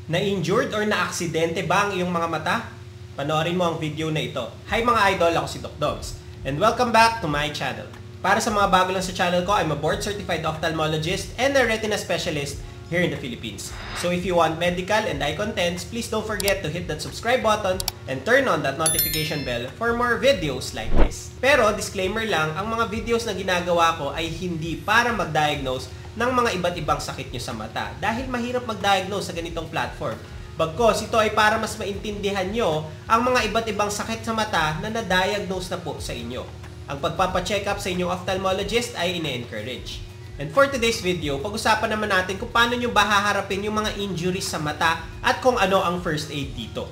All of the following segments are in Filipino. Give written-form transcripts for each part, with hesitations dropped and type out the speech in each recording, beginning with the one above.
Na-injured or na-aksidente ba ang iyong mga mata? Panoorin mo ang video na ito. Hi mga idol, ako si Doc Dogs. And welcome back to my channel. Para sa mga bago lang sa channel ko, I'm a board-certified ophthalmologist and a retina specialist here in the Philippines. So if you want medical and eye contents, please don't forget to hit that subscribe button and turn on that notification bell for more videos like this. Pero disclaimer lang, ang mga videos na ginagawa ko ay hindi para mag-diagnose ng mga iba't ibang sakit nyo sa mata dahil mahirap mag-diagnose sa ganitong platform. Bagkos, ito ay para mas maintindihan nyo ang mga iba't ibang sakit sa mata na na-diagnose na po sa inyo. Ang pagpapacheck up sa inyong ophthalmologist ay ine-encourage. And for today's video, pag-usapan naman natin kung paano nyo ba haharapin yung mga injuries sa mata at kung ano ang first aid dito.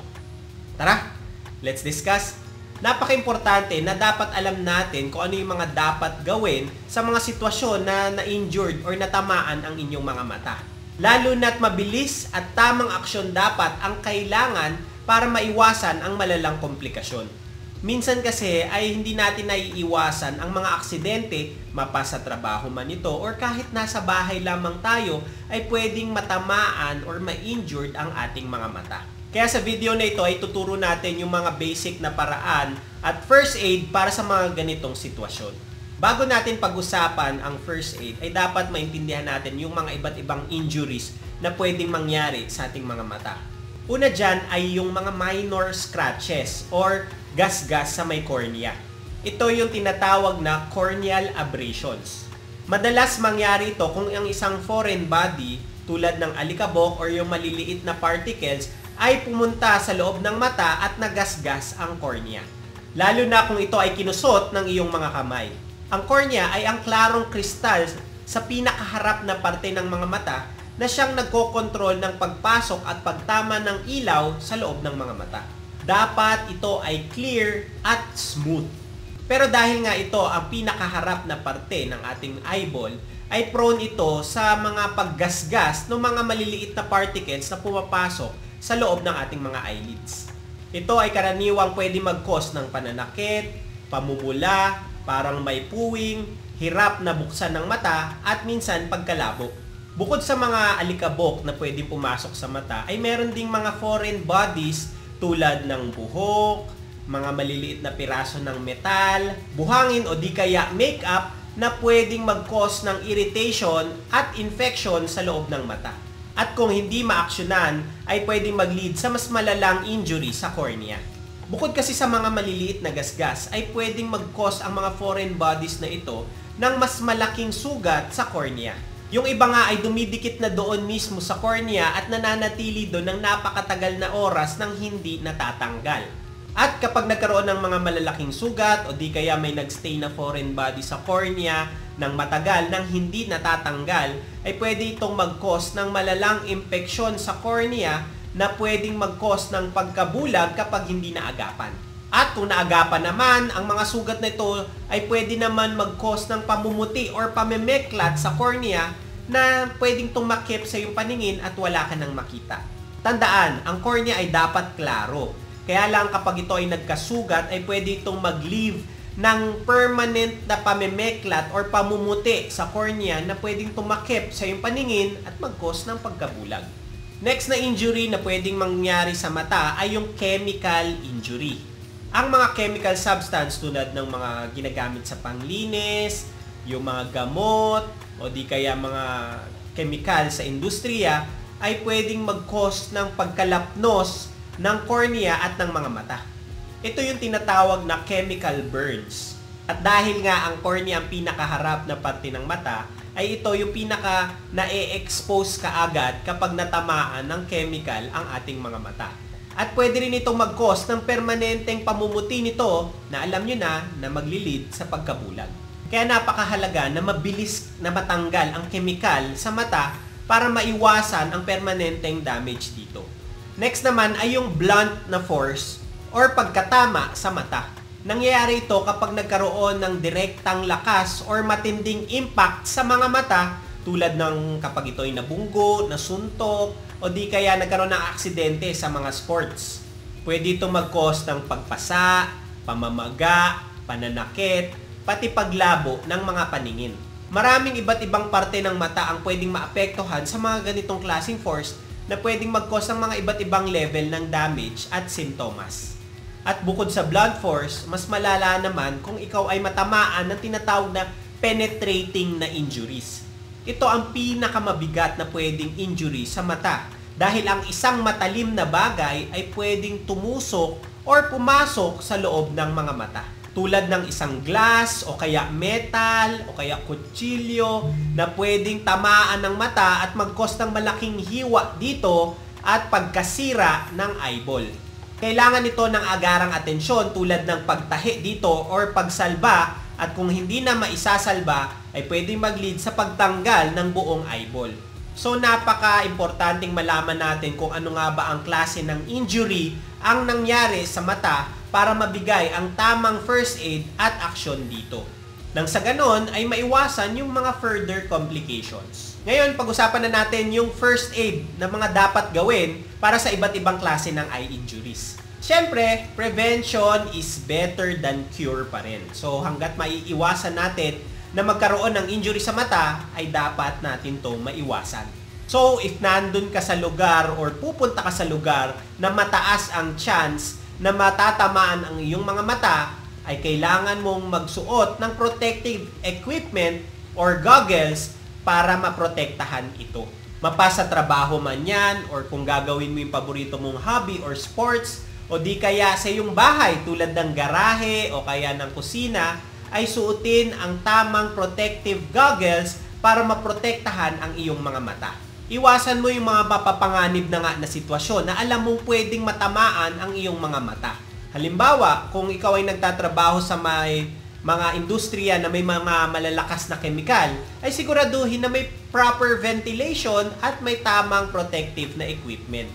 Tara, let's discuss. Napaka-importante na dapat alam natin kung ano yung mga dapat gawin sa mga sitwasyon na na-injured or natamaan ang inyong mga mata. Lalo na't mabilis at tamang aksyon dapat ang kailangan para maiwasan ang malalang komplikasyon. Minsan kasi ay hindi natin naiiwasan ang mga aksidente, mapasa trabaho man ito, or kahit nasa bahay lamang tayo ay pwedeng matamaan or ma-injured ang ating mga mata. Kaya sa video na ito ay tuturo natin yung mga basic na paraan at first aid para sa mga ganitong sitwasyon. Bago natin pag-usapan ang first aid, ay dapat maintindihan natin yung mga iba't ibang injuries na pwedeng mangyari sa ating mga mata. Una dyan ay yung mga minor scratches or gasgas sa may cornea. Ito yung tinatawag na corneal abrasions. Madalas mangyari ito kung ang isang foreign body tulad ng alikabok or yung maliliit na particles ay pumunta sa loob ng mata at nagasgas ang cornea. Lalo na kung ito ay kinusot ng iyong mga kamay. Ang cornea ay ang klarong kristal sa pinakaharap na parte ng mga mata na siyang nagkokontrol ng pagpasok at pagtama ng ilaw sa loob ng mga mata. Dapat ito ay clear at smooth. Pero dahil nga ito ang pinakaharap na parte ng ating eyeball, ay prone ito sa mga paggasgas ng mga maliliit na particles na pumapasok sa loob ng ating mga eyelids. Ito ay karaniwang pwede mag-cause ng pananakit, pamumula, parang may puwing, hirap na buksan ng mata, at minsan pagkalabo. Bukod sa mga alikabok na pwedeng pumasok sa mata, ay meron ding mga foreign bodies tulad ng buhok, mga maliliit na piraso ng metal, buhangin o di kaya makeup na pwedeng mag-cause ng irritation at infection sa loob ng mata. At kung hindi maaksyonan, ay pwedeng mag-lead sa mas malalang injury sa cornea. Bukod kasi sa mga maliliit na gasgas, ay pwedeng mag-cause ang mga foreign bodies na ito ng mas malaking sugat sa cornea. Yung iba nga ay dumidikit na doon mismo sa cornea at nananatili doon ng napakatagal na oras nang hindi natatanggal. At kapag nagkaroon ng mga malalaking sugat o di kaya may nagstay na foreign body sa cornea ng matagal nang hindi natatanggal, ay pwede itong mag-cause ng malalang impeksyon sa cornea na pwedeng mag-cause ng pagkabulag kapag hindi naagapan. At kung naagapan naman, ang mga sugat na ito ay pwede naman mag-cause ng pamumuti or pamemeklat sa cornea na pwedeng tumakip sa iyong paningin at wala ka nang makita. Tandaan, ang cornea ay dapat klaro. Kaya lang kapag ito ay nagkasugat, ay pwede itong mag-leave ng permanent na pamemeklat or pamumuti sa cornea na pwedeng tumakip sa iyong paningin at mag-cause ng pagkabulag. Next na injury na pwedeng mangyari sa mata ay yung chemical injury. Ang mga chemical substance tulad ng mga ginagamit sa panglinis, yung mga gamot, o di kaya mga chemical sa industriya, ay pwedeng mag-cause ng pagkalapnos ng cornea at ng mga mata. Ito yung tinatawag na chemical burns. At dahil nga ang cornea ang pinakaharap na parte ng mata, ay ito yung pinaka na-expose kaagad kapag natamaan ng chemical ang ating mga mata. At pwede rin itong mag-cause ng permanenteng pamumuti nito na alam nyo na maglilid sa pagkabulag. Kaya napakahalaga na mabilis na matanggal ang chemical sa mata para maiwasan ang permanenteng damage dito. Next naman ay yung blunt na force or pagkatama sa mata. Nangyayari ito kapag nagkaroon ng direktang lakas or matinding impact sa mga mata tulad ng kapag ito ay nabunggo, nasuntok, o di kaya nagkaroon ng aksidente sa mga sports. Pwede ito mag-cause ng pagpasa, pamamaga, pananakit, pati paglabo ng mga paningin. Maraming iba't ibang parte ng mata ang pwedeng maapektuhan sa mga ganitong klaseng force na pwedeng mag-cause ng mga iba't ibang level ng damage at simptomas. At bukod sa blunt force, mas malala naman kung ikaw ay matamaan ng tinatawag na penetrating na injuries. Ito ang pinakamabigat na pwedeng injury sa mata dahil ang isang matalim na bagay ay pwedeng tumusok or pumasok sa loob ng mga mata. Tulad ng isang glass o kaya metal o kaya kutsilyo na pwedeng tamaan ng mata at mag-cause ng malaking hiwa dito at pagkasira ng eyeball. Kailangan ito ng agarang atensyon tulad ng pagtahi dito or pagsalba at kung hindi na maisasalba ay pwedeng mag-lead sa pagtanggal ng buong eyeball. So napaka-importanting malaman natin kung ano nga ba ang klase ng injury ang nangyari sa mata para mabigay ang tamang first aid at aksyon dito. Nang sa ganon ay maiwasan yung mga further complications. Ngayon, pag-usapan na natin yung first aid na mga dapat gawin para sa iba't ibang klase ng eye injuries. Siyempre, prevention is better than cure pa rin. So hanggat maiiwasan natin na magkaroon ng injury sa mata, ay dapat natin itong maiwasan. So if nandun ka sa lugar or pupunta ka sa lugar na mataas ang chance na matatamaan ang iyong mga mata, ay kailangan mong magsuot ng protective equipment or goggles para maprotektahan ito. Mapasa trabaho man yan or kung gagawin mo yung paborito mong hobby or sports o di kaya sa iyong bahay tulad ng garahe o kaya ng kusina, ay suotin ang tamang protective goggles para maprotektahan ang iyong mga mata. Iwasan mo yung mga mapapanganib na nga na sitwasyon na alam mong pwedeng matamaan ang iyong mga mata. Halimbawa, kung ikaw ay nagtatrabaho sa may mga industriya na may mga malalakas na kemikal, ay siguraduhin na may proper ventilation at may tamang protective na equipment.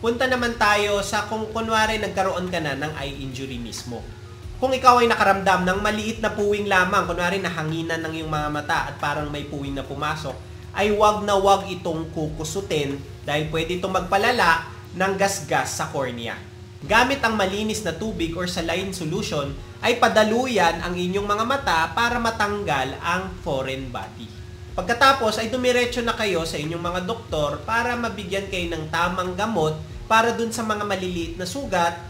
Punta naman tayo sa kung kunwari nagkaroon ka na ng eye injury mismo. Kung ikaw ay nakaramdam ng maliit na puwing lamang, kunwari nahanginan ng iyong mga mata at parang may puwing na pumasok, ay wag na wag itong kukusutin dahil pwede itong magpalala ng gasgas sa cornea. Gamit ang malinis na tubig or saline solution, ay padaluyan ang inyong mga mata para matanggal ang foreign body. Pagkatapos ay dumiretso na kayo sa inyong mga doktor para mabigyan kayo ng tamang gamot para dun sa mga maliliit na sugat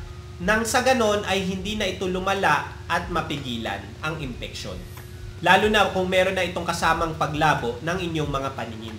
nang sa ganon ay hindi na ito lumala at mapigilan ang infeksyon. Lalo na kung meron na itong kasamang paglabo ng inyong mga paningin.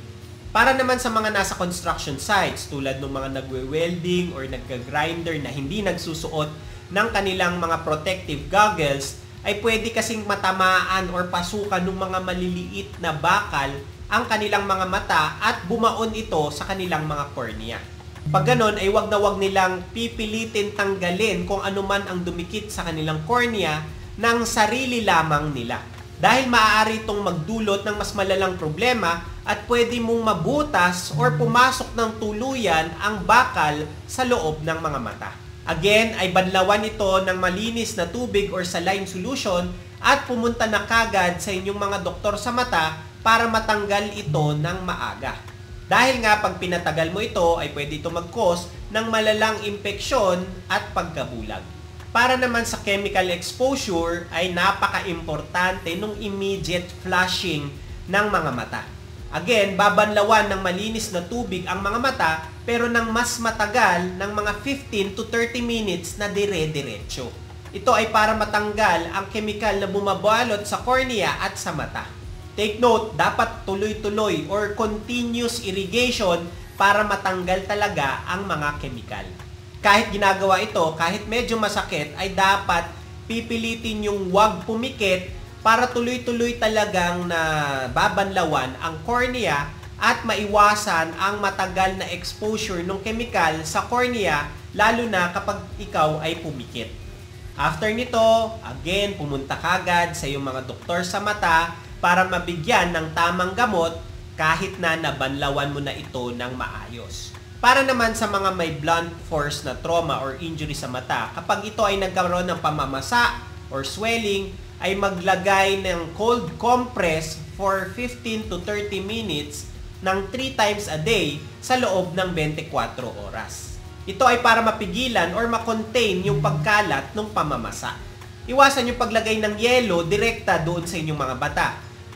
Para naman sa mga nasa construction sites tulad ng mga nagwe-welding or nagka-grinder na hindi nagsusuot ng kanilang mga protective goggles, ay pwede kasing matamaan or pasukan ng mga maliliit na bakal ang kanilang mga mata at bumaon ito sa kanilang mga cornea. Pag ganon ay wag na wag nilang pipilitin tanggalin kung ano man ang dumikit sa kanilang cornea ng sarili lamang nila. Dahil maaari itong magdulot ng mas malalang problema at pwede mong mabutas or pumasok ng tuluyan ang bakal sa loob ng mga mata. Again, ay banlawan ito ng malinis na tubig or saline solution at pumunta na kagad sa inyong mga doktor sa mata para matanggal ito ng maaga. Dahil nga pag pinatagal mo ito ay pwede ito mag-cause ng malalang impeksyon at pagkabulag. Para naman sa chemical exposure ay napaka-importante nung immediate flushing ng mga mata. Again, babanlawan ng malinis na tubig ang mga mata pero ng mas matagal ng mga 15 to 30 minutes na dire-diretso. Ito ay para matanggal ang chemical na bumabalot sa cornea at sa mata. Take note, dapat tuloy-tuloy or continuous irrigation para matanggal talaga ang mga chemical. Kahit ginagawa ito, kahit medyo masakit, ay dapat pipilitin yung wag pumikit para tuloy-tuloy talagang na babanlawan ang cornea at maiwasan ang matagal na exposure ng chemical sa cornea, lalo na kapag ikaw ay pumikit. After nito, again, pumunta kagad sa iyong mga doktor sa mata para mabigyan ng tamang gamot kahit na nabanlawan mo na ito ng maayos. Para naman sa mga may blunt force na trauma or injury sa mata, kapag ito ay nagkaroon ng pamamasa or swelling, ay maglagay ng cold compress for 15 to 30 minutes ng 3 times a day sa loob ng 24 oras. Ito ay para mapigilan or makontain yung pagkalat ng pamamasa. Iwasan yung paglagay ng yelo direkta doon sa inyong mga bata.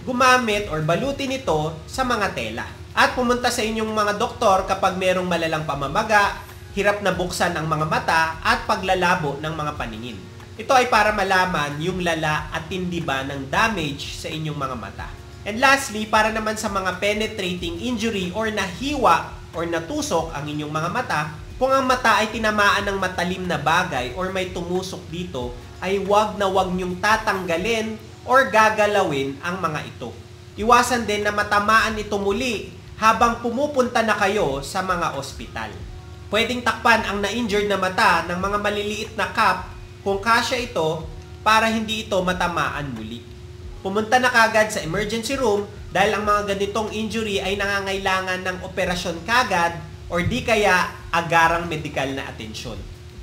Gumamit or balutin ito sa mga tela. At pumunta sa inyong mga doktor kapag merong malalang pamamaga, hirap na buksan ang mga mata at paglalabo ng mga paningin. Ito ay para malaman yung lala at tindi ba ng damage sa inyong mga mata. And lastly, para naman sa mga penetrating injury or nahiwa or natusok ang inyong mga mata, kung ang mata ay tinamaan ng matalim na bagay or may tumusok dito, ay wag na wag niyong tatanggalin or gagalawin ang mga ito. Iwasan din na matamaan ito muli habang pumupunta na kayo sa mga ospital. Pwedeng takpan ang na-injured na mata ng mga maliliit na cup kung kasya ito para hindi ito matamaan muli. Pumunta na kagad sa emergency room dahil ang mga ganitong injury ay nangangailangan ng operasyon kagad or di kaya agarang medikal na atensyon.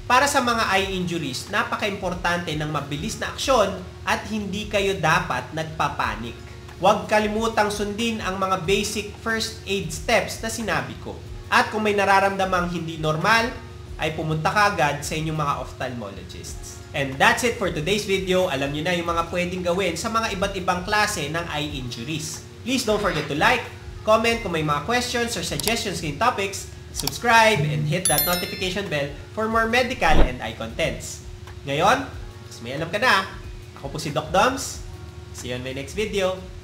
Para sa mga eye injuries, napaka-importante ng mabilis na aksyon at hindi kayo dapat nagpapanik. Huwag kalimutang sundin ang mga basic first aid steps na sinabi ko. At kung may nararamdamang hindi normal, ay pumunta kagad sa inyong mga ophthalmologists. And that's it for today's video. Alam niyo na yung mga pwedeng gawin sa mga iba't ibang klase ng eye injuries. Please don't forget to like, comment kung may mga questions or suggestions in topics, subscribe, and hit that notification bell for more medical and eye contents. Ngayon, mas may alam ka na. Ako po si Doc Doms. See you on my next video.